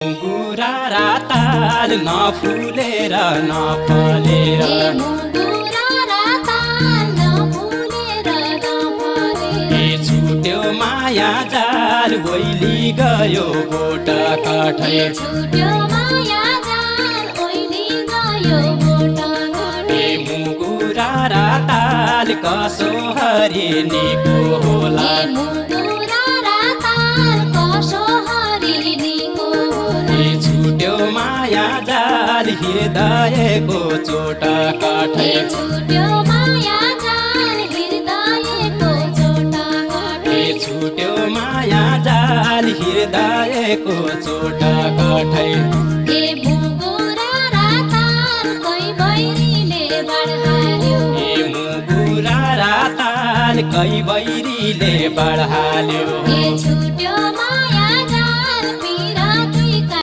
मुगुरा राताल नफुलेर नफलेर छुट्यो माया जाल ओइली गयो गोट काठै मुगुरा राताल कसो हरिनीको होला छुट्यो माया जाल हृदयको चोटा काठै छुट्यो माया जाल हृदयको चोटा काठै मुगुरा राताल कै बैरीले बढाल्यो